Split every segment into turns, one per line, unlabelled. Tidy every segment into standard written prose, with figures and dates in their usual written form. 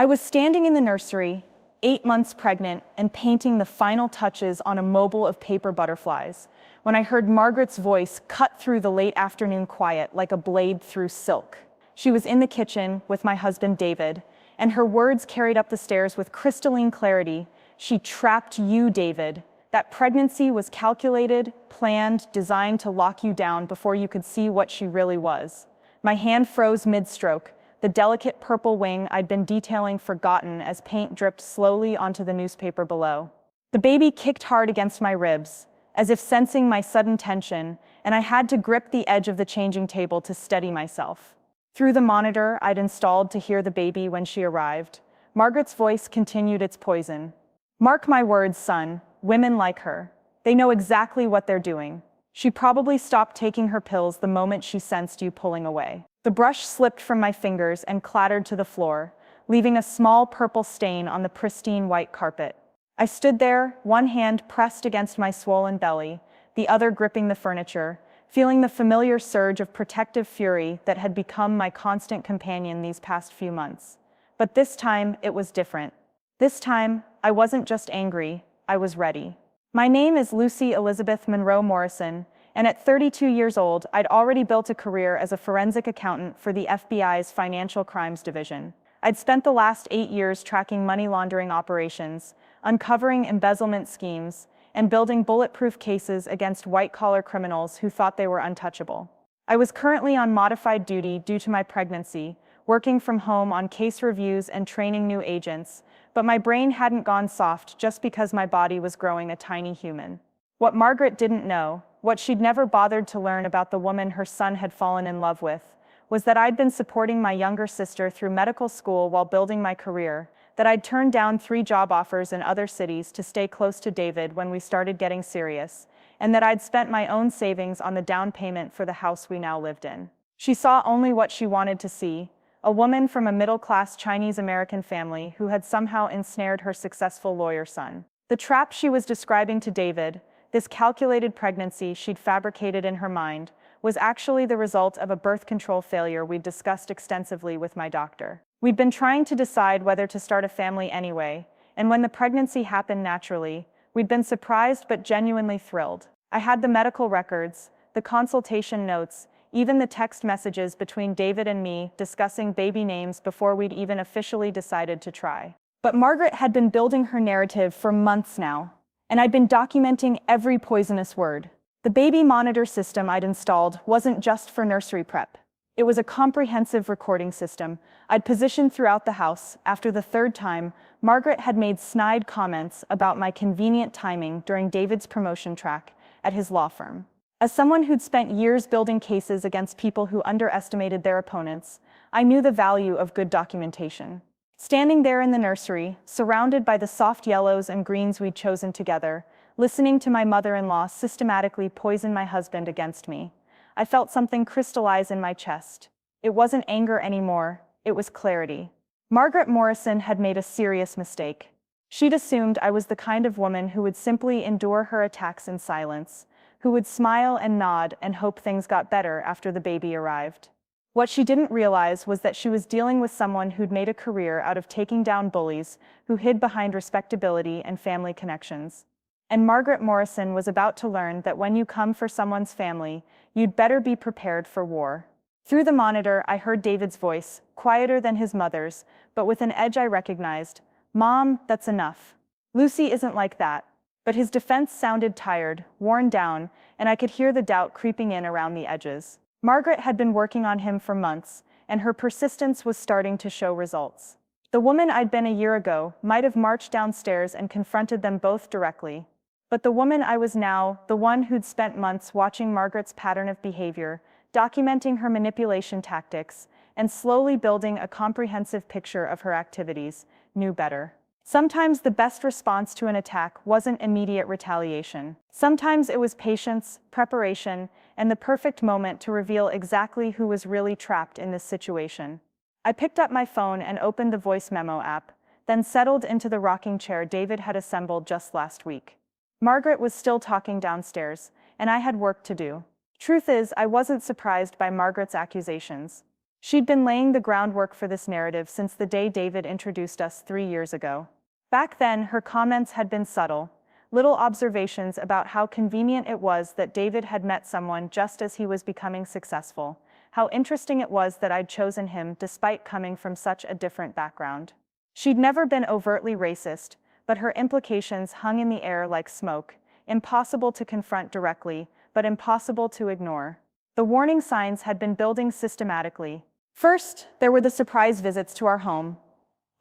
I was standing in the nursery, 8 months pregnant, and painting the final touches on a mobile of paper butterflies, when I heard Margaret's voice cut through the late afternoon quiet like a blade through silk. She was in the kitchen with my husband David, and her words carried up the stairs with crystalline clarity. "She trapped you, David. That pregnancy was calculated, planned, designed to lock you down before you could see what she really was." My hand froze mid-stroke, the delicate purple wing I'd been detailing forgotten as paint dripped slowly onto the newspaper below. The baby kicked hard against my ribs, as if sensing my sudden tension, and I had to grip the edge of the changing table to steady myself. Through the monitor I'd installed to hear the baby when she arrived, Margaret's voice continued its poison. "Mark my words, son, women like her. They know exactly what they're doing. She probably stopped taking her pills the moment she sensed you pulling away." The brush slipped from my fingers and clattered to the floor, leaving a small purple stain on the pristine white carpet. I stood there, one hand pressed against my swollen belly, the other gripping the furniture, feeling the familiar surge of protective fury that had become my constant companion these past few months. But this time, it was different. This time, I wasn't just angry, I was ready. My name is Lucy Elizabeth Monroe Morrison, and at 32 years old, I'd already built a career as a forensic accountant for the FBI's Financial Crimes Division. I'd spent the last 8 years tracking money laundering operations, uncovering embezzlement schemes, and building bulletproof cases against white-collar criminals who thought they were untouchable. I was currently on modified duty due to my pregnancy, working from home on case reviews and training new agents, but my brain hadn't gone soft just because my body was growing a tiny human. What Margaret didn't know, what she'd never bothered to learn about the woman her son had fallen in love with, was that I'd been supporting my younger sister through medical school while building my career, that I'd turned down 3 job offers in other cities to stay close to David when we started getting serious, and that I'd spent my own savings on the down payment for the house we now lived in. She saw only what she wanted to see, a woman from a middle-class Chinese-American family who had somehow ensnared her successful lawyer son. The trap she was describing to David, this calculated pregnancy she'd fabricated in her mind, was actually the result of a birth control failure we'd discussed extensively with my doctor. We'd been trying to decide whether to start a family anyway, and when the pregnancy happened naturally, we'd been surprised but genuinely thrilled. I had the medical records, the consultation notes, even the text messages between David and me discussing baby names before we'd even officially decided to try. But Margaret had been building her narrative for months now, and I'd been documenting every poisonous word. The baby monitor system I'd installed wasn't just for nursery prep. It was a comprehensive recording system I'd positioned throughout the house. After the 3rd time, Margaret had made snide comments about my convenient timing during David's promotion track at his law firm. As someone who'd spent years building cases against people who underestimated their opponents, I knew the value of good documentation. Standing there in the nursery, surrounded by the soft yellows and greens we'd chosen together, listening to my mother-in-law systematically poison my husband against me, I felt something crystallize in my chest. It wasn't anger anymore, it was clarity. Margaret Morrison had made a serious mistake. She'd assumed I was the kind of woman who would simply endure her attacks in silence, who would smile and nod and hope things got better after the baby arrived. What she didn't realize was that she was dealing with someone who'd made a career out of taking down bullies who hid behind respectability and family connections. And Margaret Morrison was about to learn that when you come for someone's family, you'd better be prepared for war. Through the monitor, I heard David's voice, quieter than his mother's, but with an edge I recognized. "Mom, that's enough. Lucy isn't like that." But his defense sounded tired, worn down, and I could hear the doubt creeping in around the edges. Margaret had been working on him for months, and her persistence was starting to show results. The woman I'd been a year ago might have marched downstairs and confronted them both directly. But the woman I was now, the one who'd spent months watching Margaret's pattern of behavior, documenting her manipulation tactics, and slowly building a comprehensive picture of her activities, knew better. Sometimes the best response to an attack wasn't immediate retaliation. Sometimes it was patience, preparation, and the perfect moment to reveal exactly who was really trapped in this situation. I picked up my phone and opened the voice memo app, then settled into the rocking chair David had assembled just last week. Margaret was still talking downstairs, and I had work to do. Truth is, I wasn't surprised by Margaret's accusations. She'd been laying the groundwork for this narrative since the day David introduced us 3 years ago. Back then, her comments had been subtle, little observations about how convenient it was that David had met someone just as he was becoming successful, how interesting it was that I'd chosen him despite coming from such a different background. She'd never been overtly racist, but her implications hung in the air like smoke, impossible to confront directly, but impossible to ignore. The warning signs had been building systematically. First, there were the surprise visits to our home,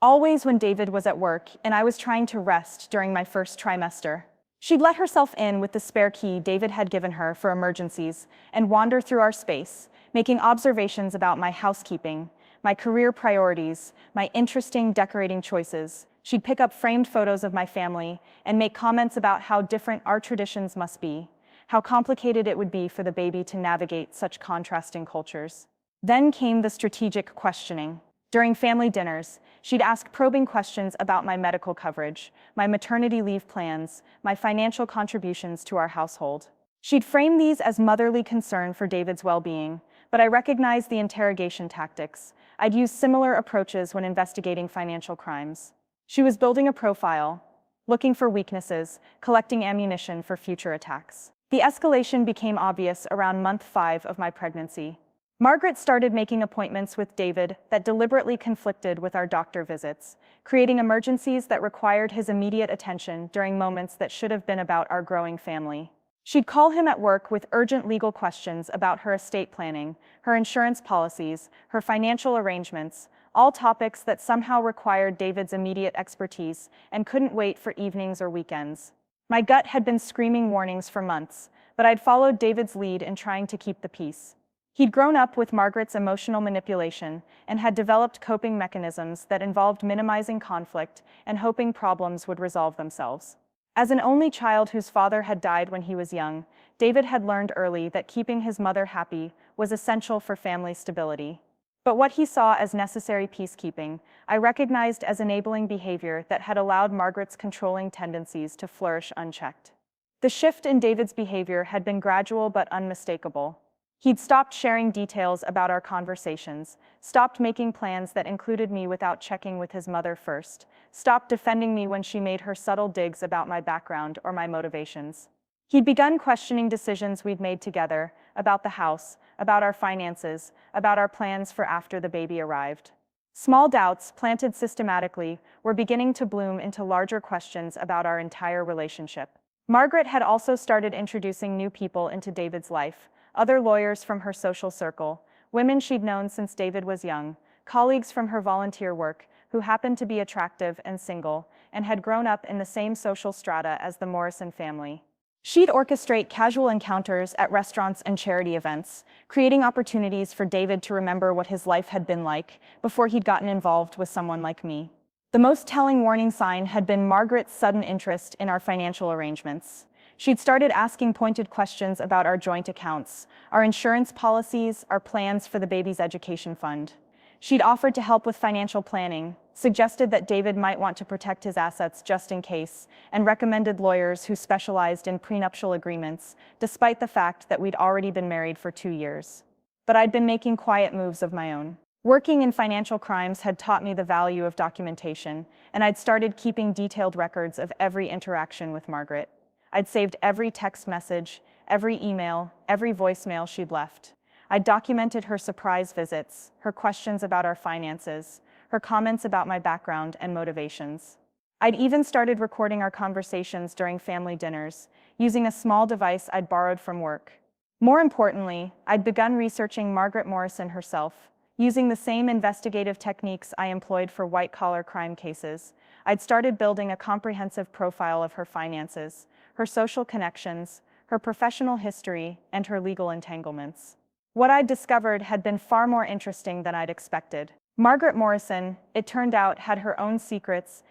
always when David was at work and I was trying to rest during my first trimester. She'd let herself in with the spare key David had given her for emergencies and wander through our space, making observations about my housekeeping, my career priorities, my interesting decorating choices. She'd pick up framed photos of my family and make comments about how different our traditions must be, how complicated it would be for the baby to navigate such contrasting cultures. Then came the strategic questioning. During family dinners, she'd ask probing questions about my medical coverage, my maternity leave plans, my financial contributions to our household. She'd frame these as motherly concern for David's well-being, but I recognized the interrogation tactics. I'd use similar approaches when investigating financial crimes. She was building a profile, looking for weaknesses, collecting ammunition for future attacks. The escalation became obvious around month 5 of my pregnancy. Margaret started making appointments with David that deliberately conflicted with our doctor visits, creating emergencies that required his immediate attention during moments that should have been about our growing family. She'd call him at work with urgent legal questions about her estate planning, her insurance policies, her financial arrangements, all topics that somehow required David's immediate expertise and couldn't wait for evenings or weekends. My gut had been screaming warnings for months, but I'd followed David's lead in trying to keep the peace. He'd grown up with Margaret's emotional manipulation and had developed coping mechanisms that involved minimizing conflict and hoping problems would resolve themselves. As an only child whose father had died when he was young, David had learned early that keeping his mother happy was essential for family stability. But what he saw as necessary peacekeeping, I recognized as enabling behavior that had allowed Margaret's controlling tendencies to flourish unchecked. The shift in David's behavior had been gradual but unmistakable. He'd stopped sharing details about our conversations, stopped making plans that included me without checking with his mother first, stopped defending me when she made her subtle digs about my background or my motivations. He'd begun questioning decisions we'd made together, about the house, about our finances, about our plans for after the baby arrived. Small doubts, planted systematically, were beginning to bloom into larger questions about our entire relationship. Margaret had also started introducing new people into David's life, other lawyers from her social circle, women she'd known since David was young, colleagues from her volunteer work who happened to be attractive and single, and had grown up in the same social strata as the Morrison family. She'd orchestrate casual encounters at restaurants and charity events, creating opportunities for David to remember what his life had been like before he'd gotten involved with someone like me. The most telling warning sign had been Margaret's sudden interest in our financial arrangements. She'd started asking pointed questions about our joint accounts, our insurance policies, our plans for the baby's education fund. She'd offered to help with financial planning, suggested that David might want to protect his assets just in case, and recommended lawyers who specialized in prenuptial agreements, despite the fact that we'd already been married for 2 years. But I'd been making quiet moves of my own. Working in financial crimes had taught me the value of documentation, and I'd started keeping detailed records of every interaction with Margaret. I'd saved every text message, every email, every voicemail she'd left. I'd documented her surprise visits, her questions about our finances, her comments about my background and motivations. I'd even started recording our conversations during family dinners, using a small device I'd borrowed from work. More importantly, I'd begun researching Margaret Morrison herself. Using the same investigative techniques I employed for white-collar crime cases, I'd started building a comprehensive profile of her finances, her social connections, her professional history, and her legal entanglements. What I'd discovered had been far more interesting than I'd expected. Margaret Morrison, it turned out, had her own secrets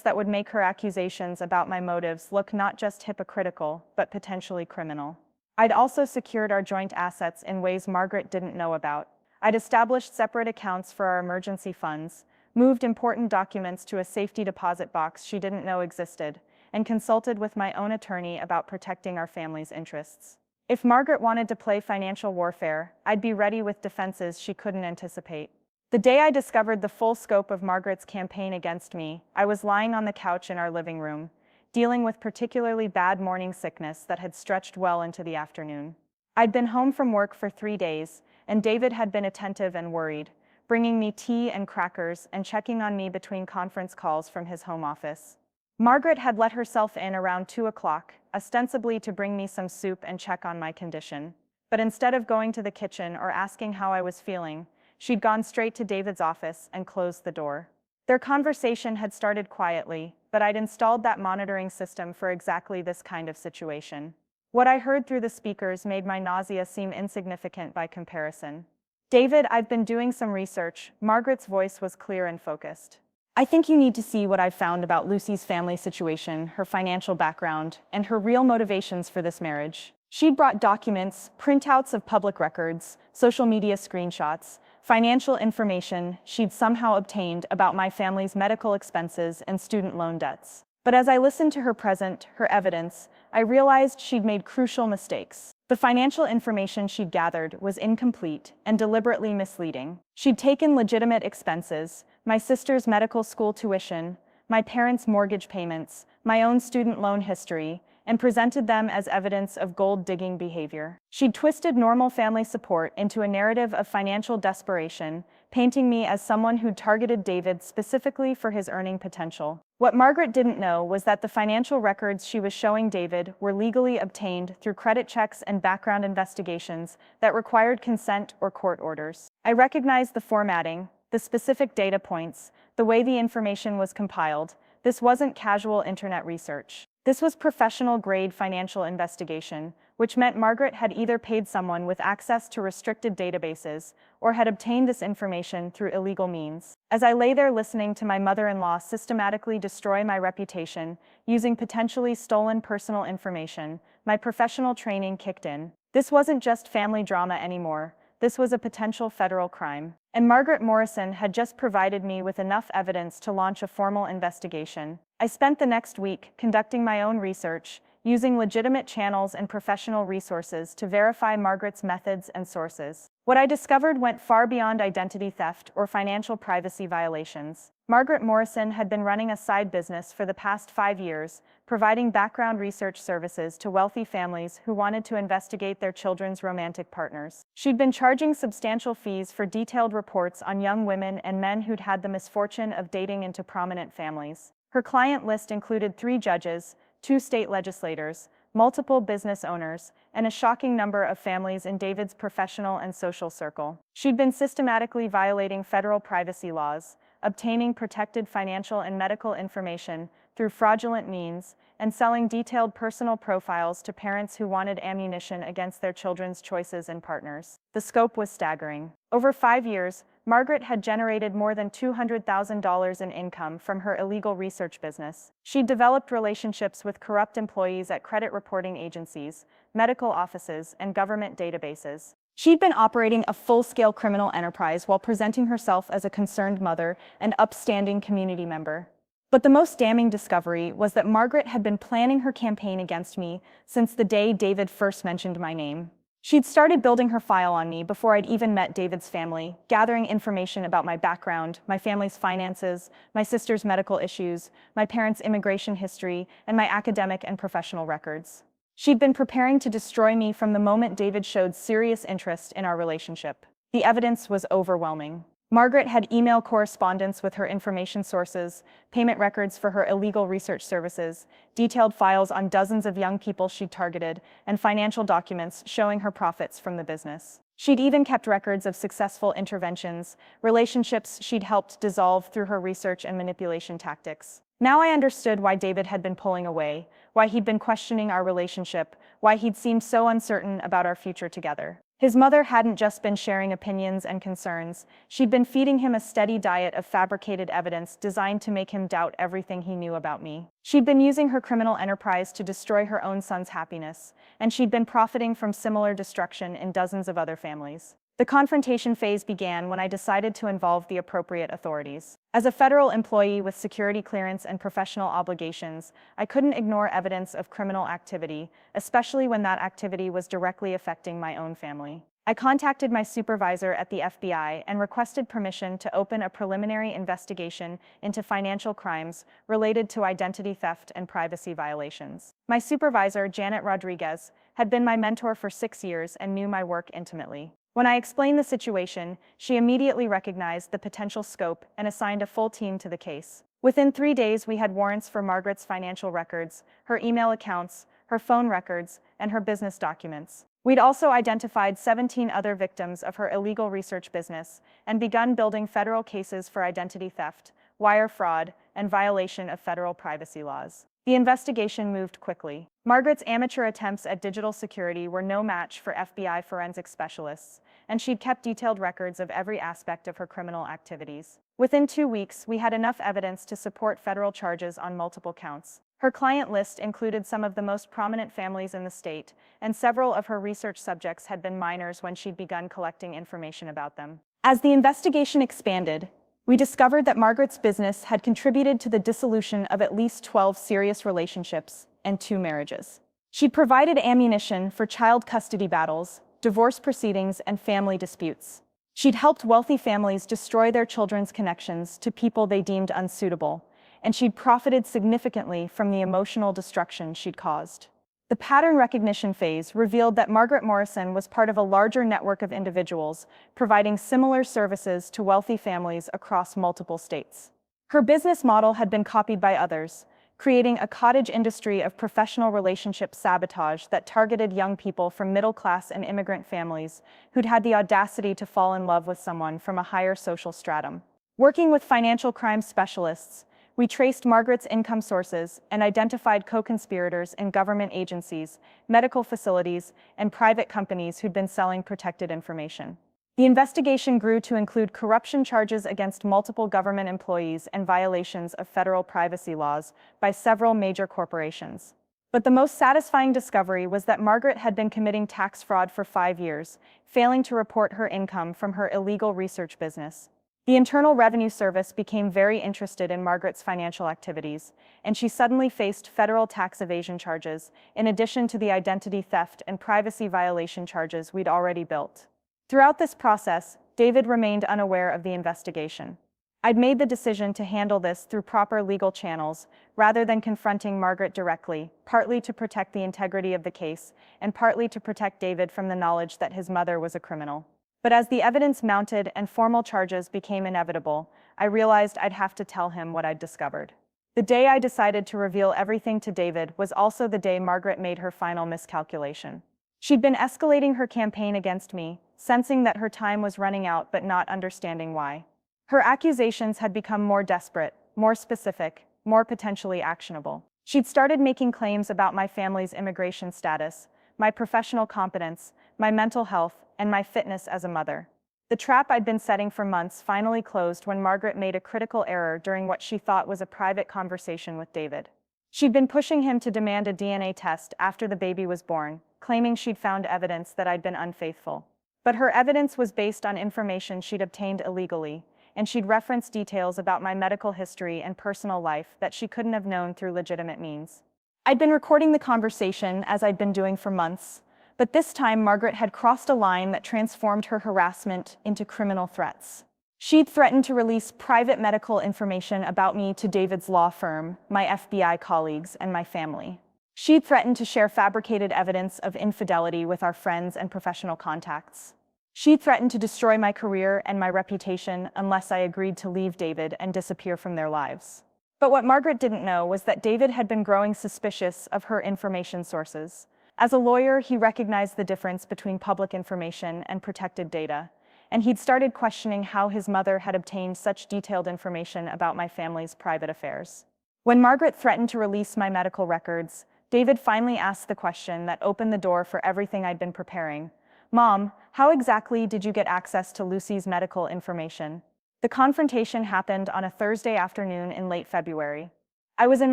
that would make her accusations about my motives look not just hypocritical, but potentially criminal. I'd also secured our joint assets in ways Margaret didn't know about. I'd established separate accounts for our emergency funds, moved important documents to a safety deposit box she didn't know existed, and consulted with my own attorney about protecting our family's interests. If Margaret wanted to play financial warfare, I'd be ready with defenses she couldn't anticipate. The day I discovered the full scope of Margaret's campaign against me, I was lying on the couch in our living room, dealing with particularly bad morning sickness that had stretched well into the afternoon. I'd been home from work for 3 days, and David had been attentive and worried, bringing me tea and crackers and checking on me between conference calls from his home office. Margaret had let herself in around 2 o'clock, ostensibly to bring me some soup and check on my condition. But instead of going to the kitchen or asking how I was feeling, she'd gone straight to David's office and closed the door. Their conversation had started quietly, but I'd installed that monitoring system for exactly this kind of situation. What I heard through the speakers made my nausea seem insignificant by comparison. "David, I've been doing some research." Margaret's voice was clear and focused. "I think you need to see what I've found about Lucy's family situation, her financial background, and her real motivations for this marriage." She'd brought documents, printouts of public records, social media screenshots, financial information she'd somehow obtained about my family's medical expenses and student loan debts. But as I listened to her present her evidence, I realized she'd made crucial mistakes. The financial information she'd gathered was incomplete and deliberately misleading. She'd taken legitimate expenses, my sister's medical school tuition, my parents' mortgage payments, my own student loan history, and presented them as evidence of gold-digging behavior. She'd twisted normal family support into a narrative of financial desperation, painting me as someone who'd targeted David specifically for his earning potential. What Margaret didn't know was that the financial records she was showing David were legally obtained through credit checks and background investigations that required consent or court orders. I recognized the formatting, the specific data points, the way the information was compiled. This wasn't casual internet research. This was professional-grade financial investigation, which meant Margaret had either paid someone with access to restricted databases or had obtained this information through illegal means. As I lay there listening to my mother-in-law systematically destroy my reputation using potentially stolen personal information, my professional training kicked in. This wasn't just family drama anymore. This was a potential federal crime. And Margaret Morrison had just provided me with enough evidence to launch a formal investigation. I spent the next week conducting my own research, using legitimate channels and professional resources to verify Margaret's methods and sources. What I discovered went far beyond identity theft or financial privacy violations. Margaret Morrison had been running a side business for the past 5 years, providing background research services to wealthy families who wanted to investigate their children's romantic partners. She'd been charging substantial fees for detailed reports on young women and men who'd had the misfortune of dating into prominent families. Her client list included 3 judges, 2 state legislators, multiple business owners, and a shocking number of families in David's professional and social circle. She'd been systematically violating federal privacy laws, obtaining protected financial and medical information through fraudulent means, and selling detailed personal profiles to parents who wanted ammunition against their children's choices and partners. The scope was staggering. Over 5 years, Margaret had generated more than $200,000 in income from her illegal research business. She'd developed relationships with corrupt employees at credit reporting agencies, medical offices, and government databases. She'd been operating a full-scale criminal enterprise while presenting herself as a concerned mother and upstanding community member. But the most damning discovery was that Margaret had been planning her campaign against me since the day David first mentioned my name. She'd started building her file on me before I'd even met David's family, gathering information about my background, my family's finances, my sister's medical issues, my parents' immigration history, and my academic and professional records. She'd been preparing to destroy me from the moment David showed serious interest in our relationship. The evidence was overwhelming. Margaret had email correspondence with her information sources, payment records for her illegal research services, detailed files on dozens of young people she'd targeted, and financial documents showing her profits from the business. She'd even kept records of successful interventions, relationships she'd helped dissolve through her research and manipulation tactics. Now I understood why David had been pulling away, why he'd been questioning our relationship, why he'd seemed so uncertain about our future together. His mother hadn't just been sharing opinions and concerns, she'd been feeding him a steady diet of fabricated evidence designed to make him doubt everything he knew about me. She'd been using her criminal enterprise to destroy her own son's happiness, and she'd been profiting from similar destruction in dozens of other families. The confrontation phase began when I decided to involve the appropriate authorities. As a federal employee with security clearance and professional obligations, I couldn't ignore evidence of criminal activity, especially when that activity was directly affecting my own family. I contacted my supervisor at the FBI and requested permission to open a preliminary investigation into financial crimes related to identity theft and privacy violations. My supervisor, Janet Rodriguez, had been my mentor for 6 years and knew my work intimately. When I explained the situation, she immediately recognized the potential scope and assigned a full team to the case. Within 3 days, we had warrants for Margaret's financial records, her email accounts, her phone records, and her business documents. We'd also identified 17 other victims of her illegal research business and begun building federal cases for identity theft, wire fraud, and violation of federal privacy laws. The investigation moved quickly. Margaret's amateur attempts at digital security were no match for FBI forensic specialists, and she'd kept detailed records of every aspect of her criminal activities. Within 2 weeks, we had enough evidence to support federal charges on multiple counts. Her client list included some of the most prominent families in the state, and several of her research subjects had been minors when she'd begun collecting information about them. As the investigation expanded, we discovered that Margaret's business had contributed to the dissolution of at least 12 serious relationships and 2 marriages. She'd provided ammunition for child custody battles, divorce proceedings, and family disputes. She'd helped wealthy families destroy their children's connections to people they deemed unsuitable, and she'd profited significantly from the emotional destruction she'd caused. The pattern recognition phase revealed that Margaret Morrison was part of a larger network of individuals providing similar services to wealthy families across multiple states. Her business model had been copied by others, creating a cottage industry of professional relationship sabotage that targeted young people from middle-class and immigrant families who'd had the audacity to fall in love with someone from a higher social stratum. Working with financial crime specialists, we traced Margaret's income sources and identified co-conspirators in government agencies, medical facilities, and private companies who'd been selling protected information. The investigation grew to include corruption charges against multiple government employees and violations of federal privacy laws by several major corporations. But the most satisfying discovery was that Margaret had been committing tax fraud for 5 years, failing to report her income from her illegal research business. The Internal Revenue Service became very interested in Margaret's financial activities, and she suddenly faced federal tax evasion charges, in addition to the identity theft and privacy violation charges we'd already built. Throughout this process, David remained unaware of the investigation. I'd made the decision to handle this through proper legal channels, rather than confronting Margaret directly, partly to protect the integrity of the case, and partly to protect David from the knowledge that his mother was a criminal. But as the evidence mounted and formal charges became inevitable, I realized I'd have to tell him what I'd discovered. The day I decided to reveal everything to David was also the day Margaret made her final miscalculation. She'd been escalating her campaign against me, sensing that her time was running out but not understanding why. Her accusations had become more desperate, more specific, more potentially actionable. She'd started making claims about my family's immigration status, my professional competence, my mental health, and my fitness as a mother. The trap I'd been setting for months finally closed when Margaret made a critical error during what she thought was a private conversation with David. She'd been pushing him to demand a DNA test after the baby was born, claiming she'd found evidence that I'd been unfaithful. But her evidence was based on information she'd obtained illegally, and she'd referenced details about my medical history and personal life that she couldn't have known through legitimate means. I'd been recording the conversation as I'd been doing for months, but this time Margaret had crossed a line that transformed her harassment into criminal threats. She'd threatened to release private medical information about me to David's law firm, my FBI colleagues, and my family. She'd threatened to share fabricated evidence of infidelity with our friends and professional contacts. She'd threatened to destroy my career and my reputation unless I agreed to leave David and disappear from their lives. But what Margaret didn't know was that David had been growing suspicious of her information sources. As a lawyer, he recognized the difference between public information and protected data, and he'd started questioning how his mother had obtained such detailed information about my family's private affairs. When Margaret threatened to release my medical records, David finally asked the question that opened the door for everything I'd been preparing. "Mom, how exactly did you get access to Lucy's medical information?" The confrontation happened on a Thursday afternoon in late February. I was in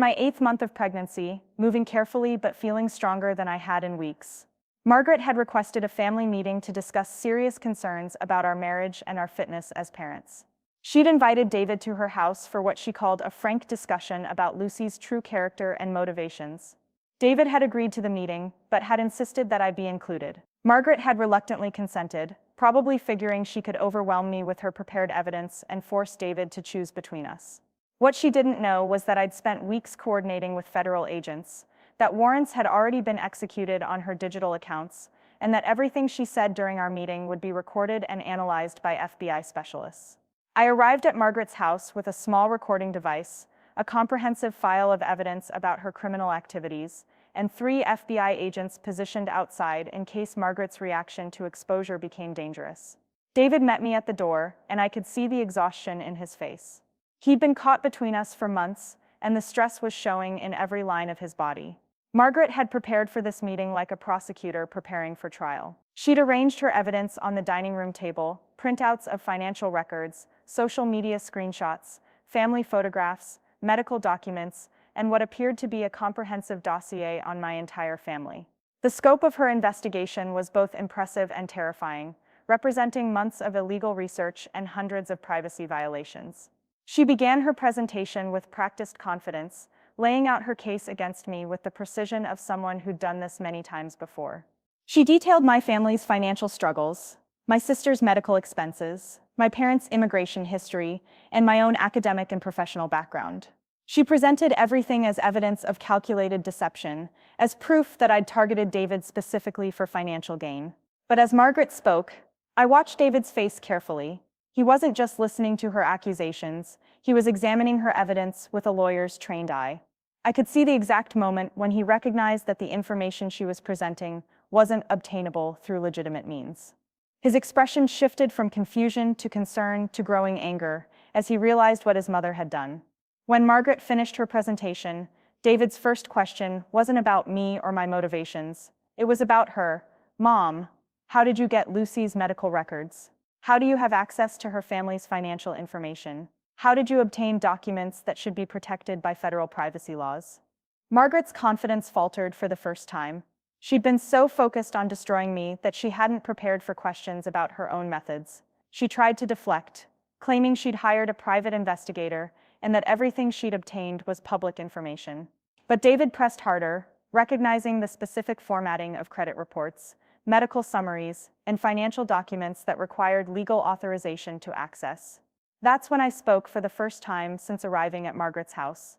my 8th month of pregnancy, moving carefully but feeling stronger than I had in weeks. Margaret had requested a family meeting to discuss serious concerns about our marriage and our fitness as parents. She'd invited David to her house for what she called a frank discussion about Lucy's true character and motivations. David had agreed to the meeting, but had insisted that I be included. Margaret had reluctantly consented, probably figuring she could overwhelm me with her prepared evidence and force David to choose between us. What she didn't know was that I'd spent weeks coordinating with federal agents, that warrants had already been executed on her digital accounts, and that everything she said during our meeting would be recorded and analyzed by FBI specialists. I arrived at Margaret's house with a small recording device, a comprehensive file of evidence about her criminal activities, and 3 FBI agents positioned outside in case Margaret's reaction to exposure became dangerous. David met me at the door, and I could see the exhaustion in his face. He'd been caught between us for months, and the stress was showing in every line of his body. Margaret had prepared for this meeting like a prosecutor preparing for trial. She'd arranged her evidence on the dining room table, printouts of financial records, social media screenshots, family photographs, medical documents, and what appeared to be a comprehensive dossier on my entire family. The scope of her investigation was both impressive and terrifying, representing months of illegal research and hundreds of privacy violations. She began her presentation with practiced confidence, laying out her case against me with the precision of someone who'd done this many times before. She detailed my family's financial struggles, my sister's medical expenses, my parents' immigration history, and my own academic and professional background. She presented everything as evidence of calculated deception, as proof that I'd targeted David specifically for financial gain. But as Margaret spoke, I watched David's face carefully. He wasn't just listening to her accusations, he was examining her evidence with a lawyer's trained eye. I could see the exact moment when he recognized that the information she was presenting wasn't obtainable through legitimate means. His expression shifted from confusion to concern to growing anger as he realized what his mother had done. When Margaret finished her presentation, David's first question wasn't about me or my motivations. It was about her. Mom, how did you get Lucy's medical records? How do you have access to her family's financial information? How did you obtain documents that should be protected by federal privacy laws? Margaret's confidence faltered for the first time. She'd been so focused on destroying me that she hadn't prepared for questions about her own methods. She tried to deflect, claiming she'd hired a private investigator and that everything she'd obtained was public information. But David pressed harder, recognizing the specific formatting of credit reports, medical summaries, and financial documents that required legal authorization to access. That's when I spoke for the first time since arriving at Margaret's house.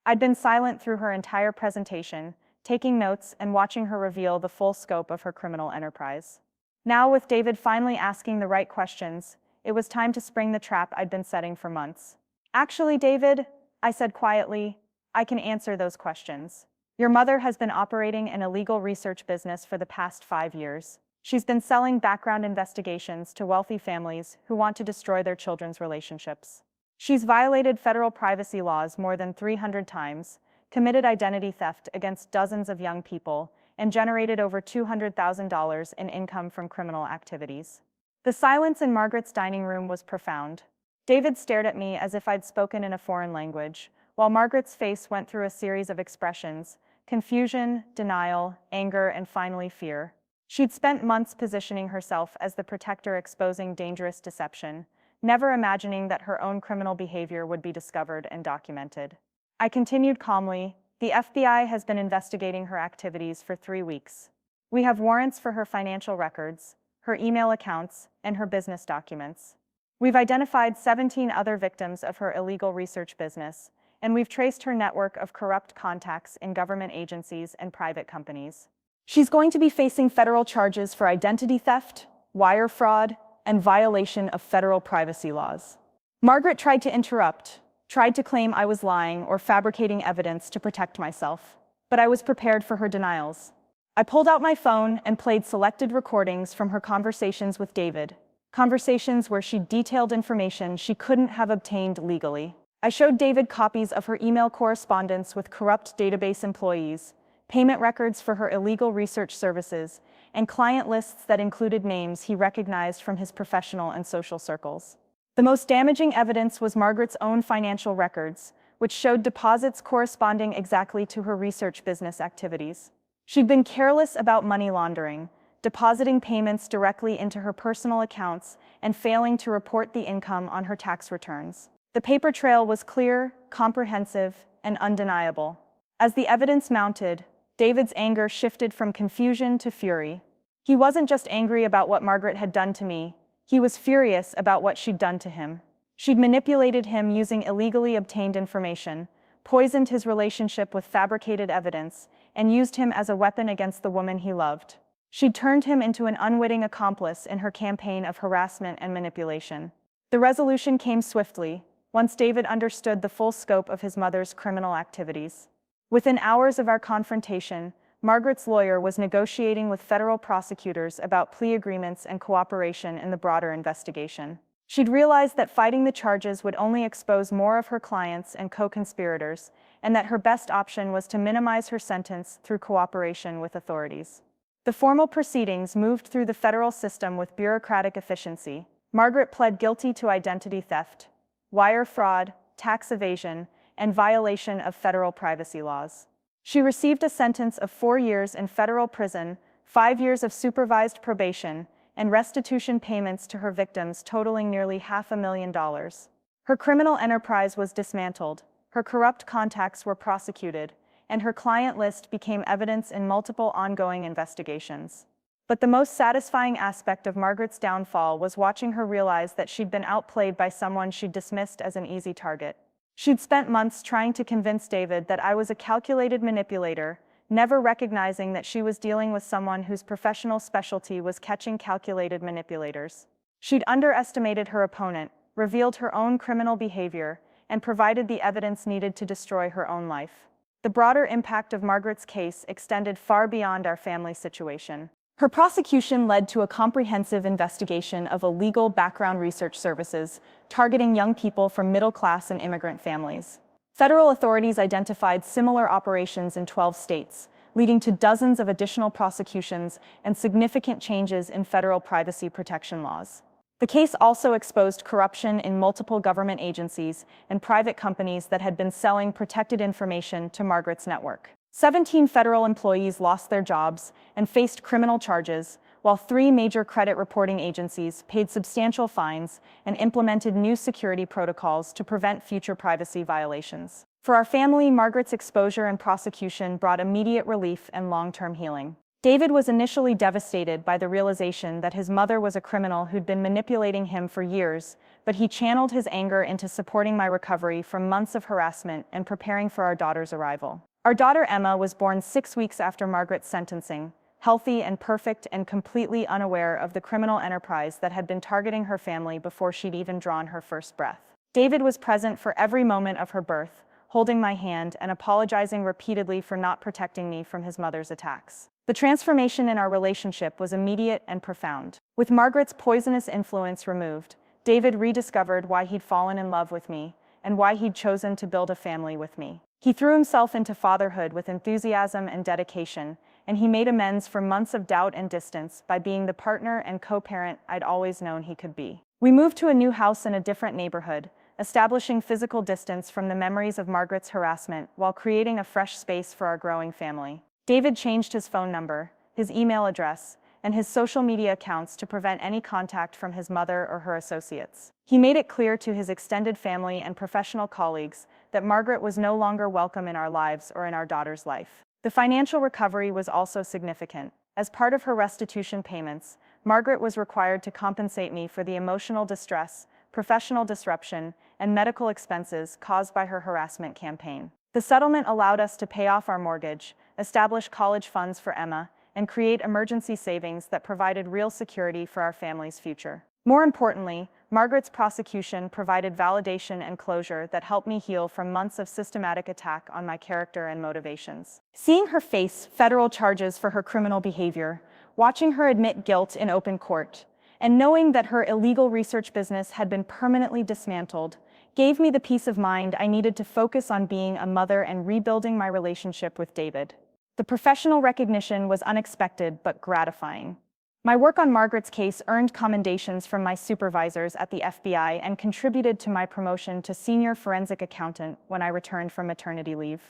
I'd been silent through her entire presentation, taking notes and watching her reveal the full scope of her criminal enterprise. Now, with David finally asking the right questions, it was time to spring the trap I'd been setting for months. Actually, David, I said quietly, I can answer those questions. Your mother has been operating an illegal research business for the past 5 years. She's been selling background investigations to wealthy families who want to destroy their children's relationships. She's violated federal privacy laws more than 300 times, committed identity theft against dozens of young people, and generated over $200,000 in income from criminal activities. The silence in Margaret's dining room was profound. David stared at me as if I'd spoken in a foreign language, while Margaret's face went through a series of expressions: confusion, denial, anger, and finally fear. She'd spent months positioning herself as the protector exposing dangerous deception, never imagining that her own criminal behavior would be discovered and documented. I continued calmly, the FBI has been investigating her activities for 3 weeks. We have warrants for her financial records, her email accounts, and her business documents. We've identified 17 other victims of her illegal research business, and we've traced her network of corrupt contacts in government agencies and private companies. She's going to be facing federal charges for identity theft, wire fraud, and violation of federal privacy laws. Margaret tried to interrupt, tried to claim I was lying or fabricating evidence to protect myself, but I was prepared for her denials. I pulled out my phone and played selected recordings from her conversations with David, conversations where she detailed information she couldn't have obtained legally. I showed David copies of her email correspondence with corrupt database employees, payment records for her illegal research services, and client lists that included names he recognized from his professional and social circles. The most damaging evidence was Margaret's own financial records, which showed deposits corresponding exactly to her research business activities. She'd been careless about money laundering, depositing payments directly into her personal accounts and failing to report the income on her tax returns. The paper trail was clear, comprehensive, and undeniable. As the evidence mounted, David's anger shifted from confusion to fury. He wasn't just angry about what Margaret had done to me, he was furious about what she'd done to him. She'd manipulated him using illegally obtained information, poisoned his relationship with fabricated evidence, and used him as a weapon against the woman he loved. She'd turned him into an unwitting accomplice in her campaign of harassment and manipulation. The resolution came swiftly, once David understood the full scope of his mother's criminal activities. Within hours of our confrontation, Margaret's lawyer was negotiating with federal prosecutors about plea agreements and cooperation in the broader investigation. She'd realized that fighting the charges would only expose more of her clients and co-conspirators, and that her best option was to minimize her sentence through cooperation with authorities. The formal proceedings moved through the federal system with bureaucratic efficiency. Margaret pled guilty to identity theft, wire fraud, tax evasion, and violation of federal privacy laws. She received a sentence of 4 years in federal prison, 5 years of supervised probation, and restitution payments to her victims totaling nearly $500,000. Her criminal enterprise was dismantled, her corrupt contacts were prosecuted, and her client list became evidence in multiple ongoing investigations. But the most satisfying aspect of Margaret's downfall was watching her realize that she'd been outplayed by someone she'd dismissed as an easy target. She'd spent months trying to convince David that I was a calculated manipulator, never recognizing that she was dealing with someone whose professional specialty was catching calculated manipulators. She'd underestimated her opponent, revealed her own criminal behavior, and provided the evidence needed to destroy her own life. The broader impact of Margaret's case extended far beyond our family situation. Her prosecution led to a comprehensive investigation of illegal background research services targeting young people from middle-class and immigrant families. Federal authorities identified similar operations in 12 states, leading to dozens of additional prosecutions and significant changes in federal privacy protection laws. The case also exposed corruption in multiple government agencies and private companies that had been selling protected information to Margaret's network. 17 federal employees lost their jobs and faced criminal charges, while 3 major credit reporting agencies paid substantial fines and implemented new security protocols to prevent future privacy violations. For our family, Margaret's exposure and prosecution brought immediate relief and long-term healing. David was initially devastated by the realization that his mother was a criminal who'd been manipulating him for years, but he channeled his anger into supporting my recovery from months of harassment and preparing for our daughter's arrival. Our daughter Emma was born 6 weeks after Margaret's sentencing, healthy and perfect and completely unaware of the criminal enterprise that had been targeting her family before she'd even drawn her first breath. David was present for every moment of her birth, holding my hand and apologizing repeatedly for not protecting me from his mother's attacks. The transformation in our relationship was immediate and profound. With Margaret's poisonous influence removed, David rediscovered why he'd fallen in love with me and why he'd chosen to build a family with me. He threw himself into fatherhood with enthusiasm and dedication, and he made amends for months of doubt and distance by being the partner and co-parent I'd always known he could be. We moved to a new house in a different neighborhood, establishing physical distance from the memories of Margaret's harassment while creating a fresh space for our growing family. David changed his phone number, his email address, and his social media accounts to prevent any contact from his mother or her associates. He made it clear to his extended family and professional colleagues that Margaret was no longer welcome in our lives or in our daughter's life. The financial recovery was also significant. As part of her restitution payments, Margaret was required to compensate me for the emotional distress, professional disruption, and medical expenses caused by her harassment campaign. The settlement allowed us to pay off our mortgage, establish college funds for Emma, and create emergency savings that provided real security for our family's future. More importantly, Margaret's prosecution provided validation and closure that helped me heal from months of systematic attack on my character and motivations. Seeing her face federal charges for her criminal behavior, watching her admit guilt in open court, and knowing that her illegal research business had been permanently dismantled, gave me the peace of mind I needed to focus on being a mother and rebuilding my relationship with David. The professional recognition was unexpected but gratifying. My work on Margaret's case earned commendations from my supervisors at the FBI and contributed to my promotion to senior forensic accountant when I returned from maternity leave.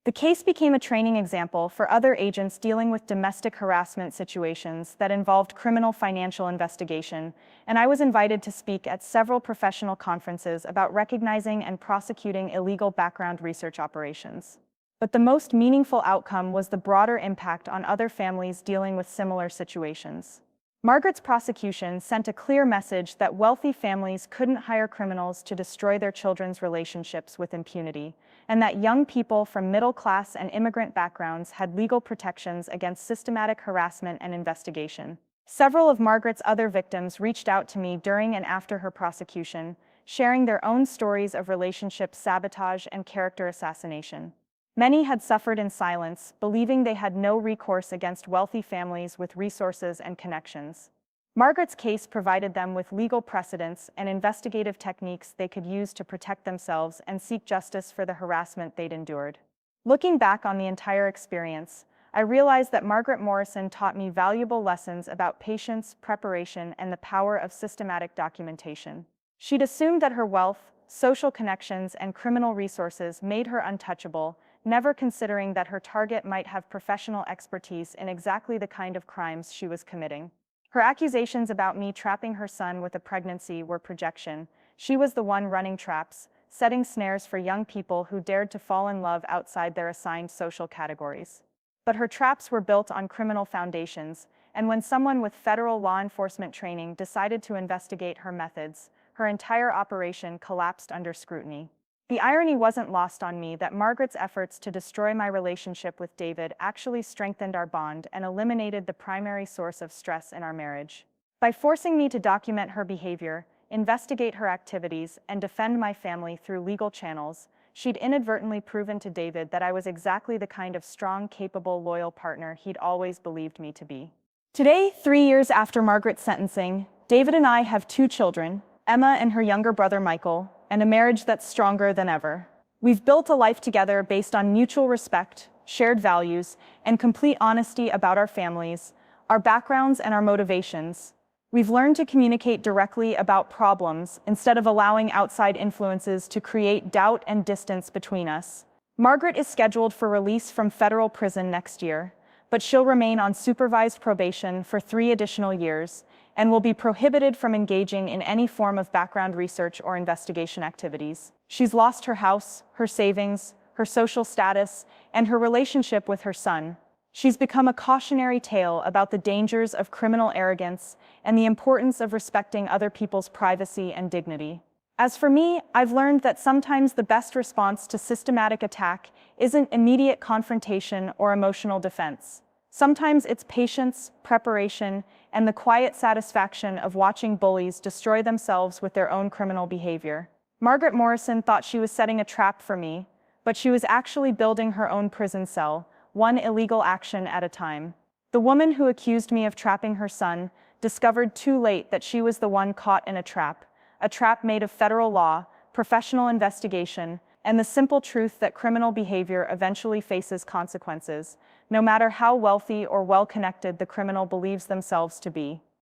The case became a training example for other agents dealing with domestic harassment situations that involved criminal financial investigation, and I was invited to speak at several professional conferences about recognizing and prosecuting illegal background research operations. But the most meaningful outcome was the broader impact on other families dealing with similar situations. Margaret's prosecution sent a clear message that wealthy families couldn't hire criminals to destroy their children's relationships with impunity, and that young people from middle-class and immigrant backgrounds had legal protections against systematic harassment and investigation. Several of Margaret's other victims reached out to me during and after her prosecution, sharing their own stories of relationship sabotage and character assassination. Many had suffered in silence, believing they had no recourse against wealthy families with resources and connections. Margaret's case provided them with legal precedents and investigative techniques they could use to protect themselves and seek justice for the harassment they'd endured. Looking back on the entire experience, I realized that Margaret Morrison taught me valuable lessons about patience, preparation, and the power of systematic documentation. She'd assumed that her wealth, social connections, and criminal resources made her untouchable, never considering that her target might have professional expertise in exactly the kind of crimes she was committing. Her accusations about me trapping her son with a pregnancy were projection. She was the one running traps, setting snares for young people who dared to fall in love outside their assigned social categories. But her traps were built on criminal foundations, and when someone with federal law enforcement training decided to investigate her methods, her entire operation collapsed under scrutiny. The irony wasn't lost on me that Margaret's efforts to destroy my relationship with David actually strengthened our bond and eliminated the primary source of stress in our marriage. By forcing me to document her behavior, investigate her activities, and defend my family through legal channels, she'd inadvertently proven to David that I was exactly the kind of strong, capable, loyal partner he'd always believed me to be. Today, 3 years after Margaret's sentencing, David and I have 2 children, Emma and her younger brother Michael, and a marriage that's stronger than ever. We've built a life together based on mutual respect, shared values, and complete honesty about our families, our backgrounds, and our motivations. We've learned to communicate directly about problems instead of allowing outside influences to create doubt and distance between us. Margaret is scheduled for release from federal prison next year, but she'll remain on supervised probation for 3 additional years, and will be prohibited from engaging in any form of background research or investigation activities. She's lost her house, her savings, her social status, and her relationship with her son. She's become a cautionary tale about the dangers of criminal arrogance and the importance of respecting other people's privacy and dignity. As for me, I've learned that sometimes the best response to systematic attack isn't immediate confrontation or emotional defense. Sometimes it's patience, preparation, and the quiet satisfaction of watching bullies destroy themselves with their own criminal behavior. Margaret Morrison thought she was setting a trap for me, but she was actually building her own prison cell, one illegal action at a time. The woman who accused me of trapping her son discovered too late that she was the one caught in a trap made of federal law, professional investigation, and the simple truth that criminal behavior eventually faces consequences, no matter how wealthy or well-connected the criminal believes themselves to be.